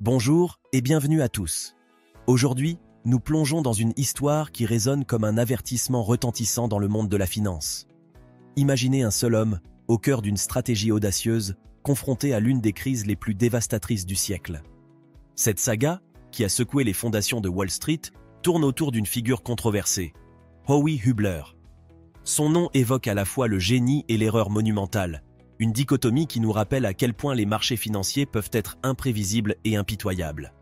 Bonjour et bienvenue à tous. Aujourd'hui, nous plongeons dans une histoire qui résonne comme un avertissement retentissant dans le monde de la finance. Imaginez un seul homme, au cœur d'une stratégie audacieuse, confronté à l'une des crises les plus dévastatrices du siècle. Cette saga, qui a secoué les fondations de Wall Street, tourne autour d'une figure controversée, Howey Hubler. Son nom évoque à la fois le génie et l'erreur monumentale, une dichotomie qui nous rappelle à quel point les marchés financiers peuvent être imprévisibles et impitoyables.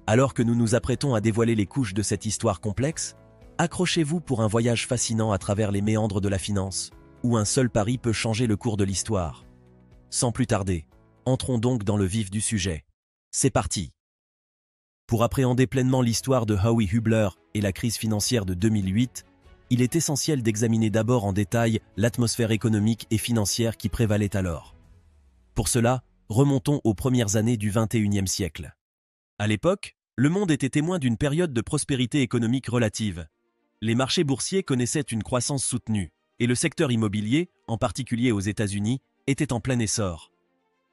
Alors que nous nous apprêtons à dévoiler les couches de cette histoire complexe, accrochez-vous pour un voyage fascinant à travers les méandres de la finance, où un seul pari peut changer le cours de l'histoire. Sans plus tarder, entrons donc dans le vif du sujet. C'est parti! Pour appréhender pleinement l'histoire de Howey Hubler et la crise financière de 2008, il est essentiel d'examiner d'abord en détail l'atmosphère économique et financière qui prévalait alors. Pour cela, remontons aux premières années du XXIe siècle. À l'époque, le monde était témoin d'une période de prospérité économique relative. Les marchés boursiers connaissaient une croissance soutenue, et le secteur immobilier, en particulier aux États-Unis, était en plein essor.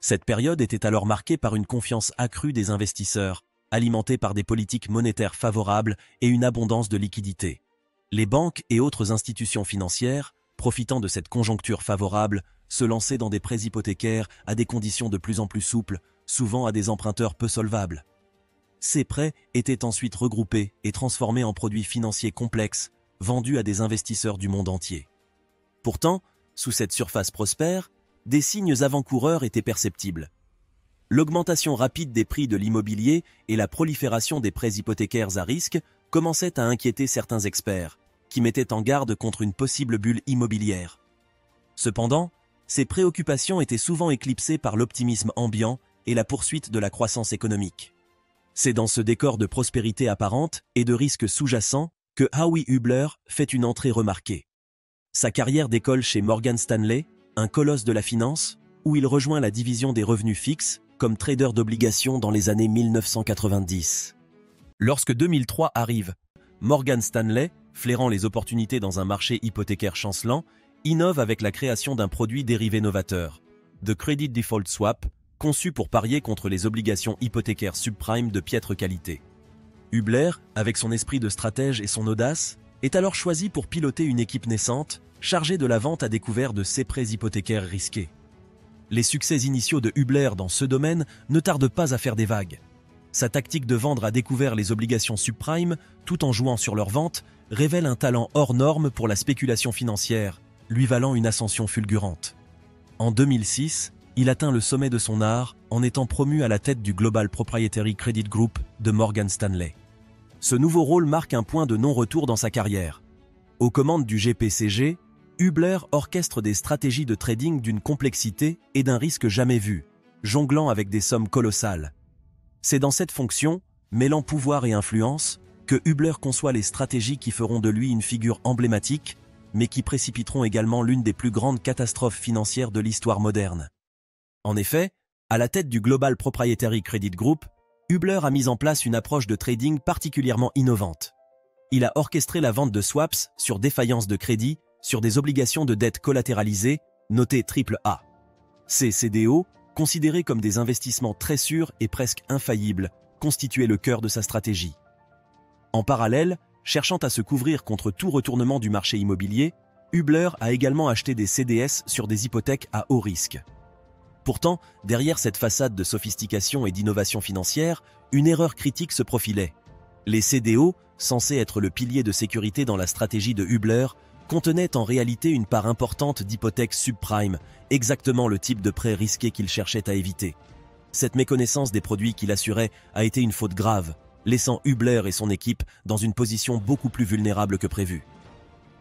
Cette période était alors marquée par une confiance accrue des investisseurs, alimentée par des politiques monétaires favorables et une abondance de liquidités. Les banques et autres institutions financières, profitant de cette conjoncture favorable, se lançaient dans des prêts hypothécaires à des conditions de plus en plus souples, souvent à des emprunteurs peu solvables. Ces prêts étaient ensuite regroupés et transformés en produits financiers complexes, vendus à des investisseurs du monde entier. Pourtant, sous cette surface prospère, des signes avant-coureurs étaient perceptibles. L'augmentation rapide des prix de l'immobilier et la prolifération des prêts hypothécaires à risque commençaient à inquiéter certains experts, qui mettaient en garde contre une possible bulle immobilière. Cependant, ces préoccupations étaient souvent éclipsées par l'optimisme ambiant et la poursuite de la croissance économique. C'est dans ce décor de prospérité apparente et de risques sous-jacents que Howey Hubler fait une entrée remarquée. Sa carrière décolle chez Morgan Stanley, un colosse de la finance, où il rejoint la division des revenus fixes comme trader d'obligations dans les années 1990. Lorsque 2003 arrive, Morgan Stanley, flairant les opportunités dans un marché hypothécaire chancelant, innove avec la création d'un produit dérivé novateur, The Credit Default Swap, conçu pour parier contre les obligations hypothécaires subprime de piètre qualité. Hubler, avec son esprit de stratège et son audace, est alors choisi pour piloter une équipe naissante, chargée de la vente à découvert de ces prêts hypothécaires risqués. Les succès initiaux de Hubler dans ce domaine ne tardent pas à faire des vagues. Sa tactique de vendre à découvert les obligations subprime, tout en jouant sur leur vente, révèle un talent hors norme pour la spéculation financière, lui valant une ascension fulgurante. En 2006, il atteint le sommet de son art en étant promu à la tête du Global Proprietary Credit Group de Morgan Stanley. Ce nouveau rôle marque un point de non-retour dans sa carrière. Aux commandes du GPCG, Hubler orchestre des stratégies de trading d'une complexité et d'un risque jamais vus, jonglant avec des sommes colossales. C'est dans cette fonction, mêlant pouvoir et influence, que Hubler conçoit les stratégies qui feront de lui une figure emblématique, mais qui précipiteront également l'une des plus grandes catastrophes financières de l'histoire moderne. En effet, à la tête du Global Proprietary Credit Group, Hubler a mis en place une approche de trading particulièrement innovante. Il a orchestré la vente de swaps sur défaillance de crédit sur des obligations de dette collatéralisées, notées AAA. Ces CDO, considérés comme des investissements très sûrs et presque infaillibles, constituaient le cœur de sa stratégie. En parallèle, cherchant à se couvrir contre tout retournement du marché immobilier, Hubler a également acheté des CDS sur des hypothèques à haut risque. Pourtant, derrière cette façade de sophistication et d'innovation financière, une erreur critique se profilait. Les CDO, censés être le pilier de sécurité dans la stratégie de Hubler, contenaient en réalité une part importante d'hypothèques subprime, exactement le type de prêt risqué qu'il cherchait à éviter. Cette méconnaissance des produits qu'il assurait a été une faute grave, laissant Hubler et son équipe dans une position beaucoup plus vulnérable que prévu.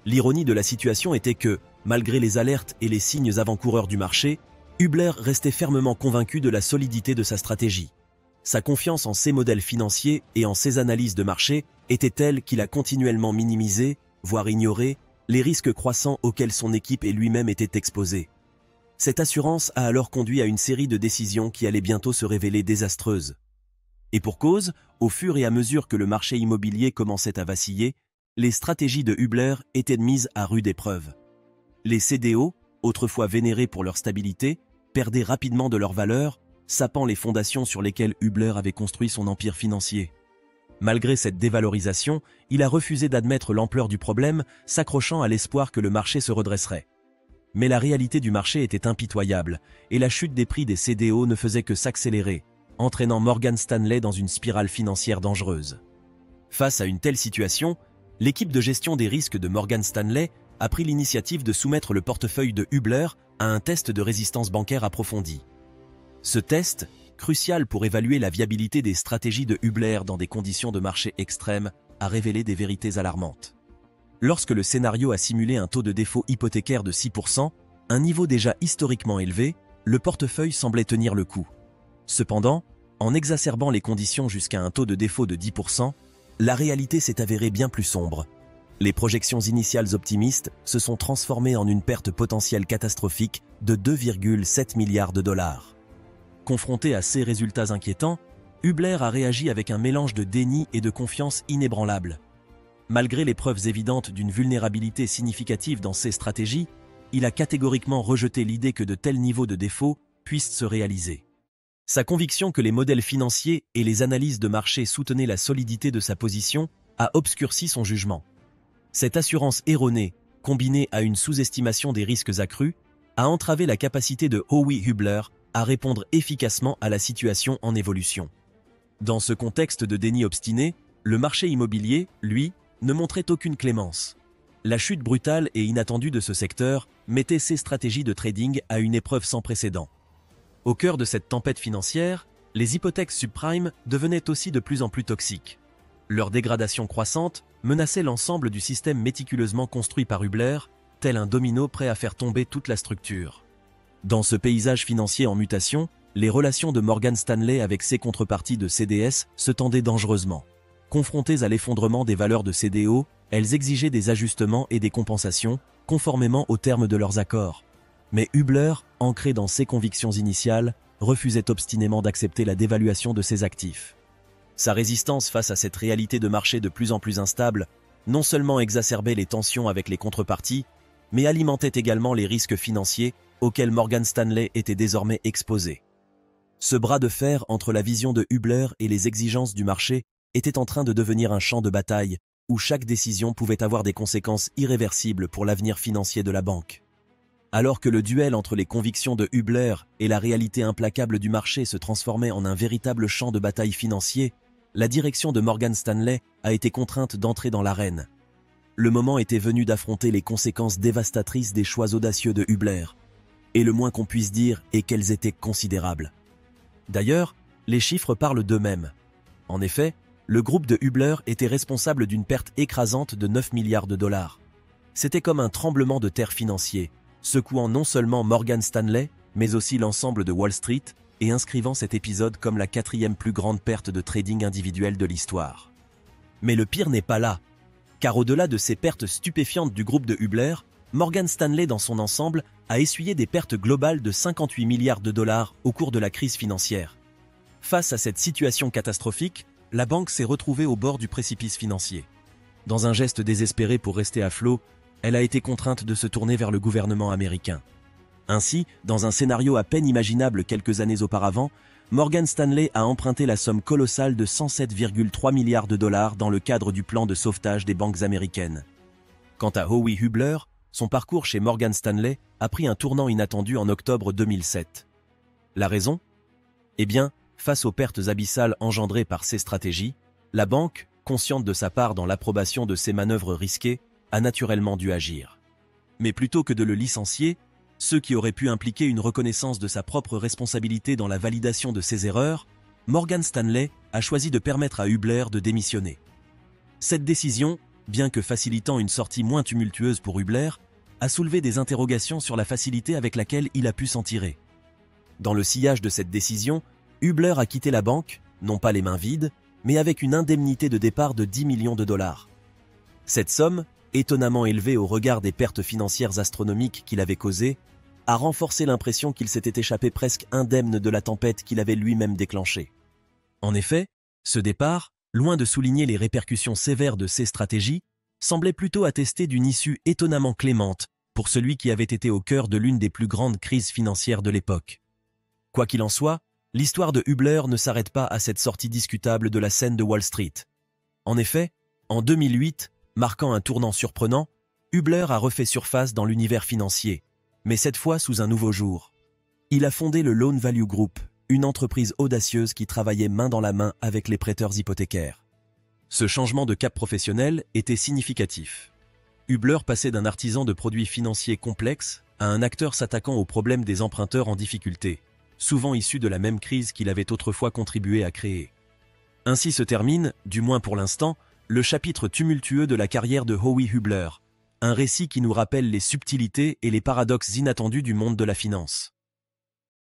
L'ironie de la situation était que, malgré les alertes et les signes avant-coureurs du marché, Hubler restait fermement convaincu de la solidité de sa stratégie. Sa confiance en ses modèles financiers et en ses analyses de marché était telle qu'il a continuellement minimisé, voire ignoré, les risques croissants auxquels son équipe et lui-même étaient exposés. Cette assurance a alors conduit à une série de décisions qui allaient bientôt se révéler désastreuses. Et pour cause, au fur et à mesure que le marché immobilier commençait à vaciller, les stratégies de Hubler étaient mises à rude épreuve. Les CDO, autrefois vénérés pour leur stabilité, perdaient rapidement de leur valeur, sapant les fondations sur lesquelles Hubler avait construit son empire financier. Malgré cette dévalorisation, il a refusé d'admettre l'ampleur du problème, s'accrochant à l'espoir que le marché se redresserait. Mais la réalité du marché était impitoyable, et la chute des prix des CDO ne faisait que s'accélérer, entraînant Morgan Stanley dans une spirale financière dangereuse. Face à une telle situation, l'équipe de gestion des risques de Morgan Stanley a pris l'initiative de soumettre le portefeuille de Hubler à un test de résistance bancaire approfondi. Ce test, crucial pour évaluer la viabilité des stratégies de Hubler dans des conditions de marché extrêmes, a révélé des vérités alarmantes. Lorsque le scénario a simulé un taux de défaut hypothécaire de 6%, un niveau déjà historiquement élevé, le portefeuille semblait tenir le coup. Cependant, en exacerbant les conditions jusqu'à un taux de défaut de 10%, la réalité s'est avérée bien plus sombre. Les projections initiales optimistes se sont transformées en une perte potentielle catastrophique de 2,7 milliards de dollars. Confronté à ces résultats inquiétants, Hubler a réagi avec un mélange de déni et de confiance inébranlable. Malgré les preuves évidentes d'une vulnérabilité significative dans ses stratégies, il a catégoriquement rejeté l'idée que de tels niveaux de défaut puissent se réaliser. Sa conviction que les modèles financiers et les analyses de marché soutenaient la solidité de sa position a obscurci son jugement. Cette assurance erronée, combinée à une sous-estimation des risques accrus, a entravé la capacité de Howie Hubler à répondre efficacement à la situation en évolution. Dans ce contexte de déni obstiné, le marché immobilier, lui, ne montrait aucune clémence. La chute brutale et inattendue de ce secteur mettait ses stratégies de trading à une épreuve sans précédent. Au cœur de cette tempête financière, les hypothèques subprimes devenaient aussi de plus en plus toxiques. Leur dégradation croissante menaçait l'ensemble du système méticuleusement construit par Hubler, tel un domino prêt à faire tomber toute la structure. Dans ce paysage financier en mutation, les relations de Morgan Stanley avec ses contreparties de CDS se tendaient dangereusement. Confrontées à l'effondrement des valeurs de CDO, elles exigeaient des ajustements et des compensations, conformément aux termes de leurs accords. Mais Hubler, ancré dans ses convictions initiales, refusait obstinément d'accepter la dévaluation de ses actifs. Sa résistance face à cette réalité de marché de plus en plus instable non seulement exacerbait les tensions avec les contreparties, mais alimentait également les risques financiers auxquels Morgan Stanley était désormais exposé. Ce bras de fer entre la vision de Hubler et les exigences du marché était en train de devenir un champ de bataille où chaque décision pouvait avoir des conséquences irréversibles pour l'avenir financier de la banque. Alors que le duel entre les convictions de Hubler et la réalité implacable du marché se transformait en un véritable champ de bataille financier, la direction de Morgan Stanley a été contrainte d'entrer dans l'arène. Le moment était venu d'affronter les conséquences dévastatrices des choix audacieux de Hubler. Et le moins qu'on puisse dire est qu'elles étaient considérables. D'ailleurs, les chiffres parlent d'eux-mêmes. En effet, le groupe de Hubler était responsable d'une perte écrasante de 9 milliards de dollars. C'était comme un tremblement de terre financier, secouant non seulement Morgan Stanley, mais aussi l'ensemble de Wall Street, et inscrivant cet épisode comme la 4e plus grande perte de trading individuel de l'histoire. Mais le pire n'est pas là, car au-delà de ces pertes stupéfiantes du groupe de Hubler, Morgan Stanley dans son ensemble a essuyé des pertes globales de 58 milliards de dollars au cours de la crise financière. Face à cette situation catastrophique, la banque s'est retrouvée au bord du précipice financier. Dans un geste désespéré pour rester à flot, elle a été contrainte de se tourner vers le gouvernement américain. Ainsi, dans un scénario à peine imaginable quelques années auparavant, Morgan Stanley a emprunté la somme colossale de 107,3 milliards de dollars dans le cadre du plan de sauvetage des banques américaines. Quant à Howie Hubler, son parcours chez Morgan Stanley a pris un tournant inattendu en octobre 2007. La raison ? Eh bien, face aux pertes abyssales engendrées par ces stratégies, la banque, consciente de sa part dans l'approbation de ces manœuvres risquées, a naturellement dû agir. Mais plutôt que de le licencier, ce qui aurait pu impliquer une reconnaissance de sa propre responsabilité dans la validation de ses erreurs, Morgan Stanley a choisi de permettre à Hubler de démissionner. Cette décision, bien que facilitant une sortie moins tumultueuse pour Hubler, a soulevé des interrogations sur la facilité avec laquelle il a pu s'en tirer. Dans le sillage de cette décision, Hubler a quitté la banque, non pas les mains vides, mais avec une indemnité de départ de 10 millions de dollars. Cette somme, étonnamment élevée au regard des pertes financières astronomiques qu'il avait causées, a renforcé l'impression qu'il s'était échappé presque indemne de la tempête qu'il avait lui-même déclenchée. En effet, ce départ, loin de souligner les répercussions sévères de ces stratégies, semblait plutôt attester d'une issue étonnamment clémente pour celui qui avait été au cœur de l'une des plus grandes crises financières de l'époque. Quoi qu'il en soit, L'histoire de Hubler ne s'arrête pas à cette sortie discutable de la scène de Wall Street. En effet, en 2008, marquant un tournant surprenant, Hubler a refait surface dans l'univers financier, mais cette fois sous un nouveau jour. Il a fondé le Loan Value Group, une entreprise audacieuse qui travaillait main dans la main avec les prêteurs hypothécaires. Ce changement de cap professionnel était significatif. Hubler passait d'un artisan de produits financiers complexes à un acteur s'attaquant aux problèmes des emprunteurs en difficulté, souvent issus de la même crise qu'il avait autrefois contribué à créer. Ainsi se termine, du moins pour l'instant, le chapitre tumultueux de la carrière de Howie Hubler, un récit qui nous rappelle les subtilités et les paradoxes inattendus du monde de la finance.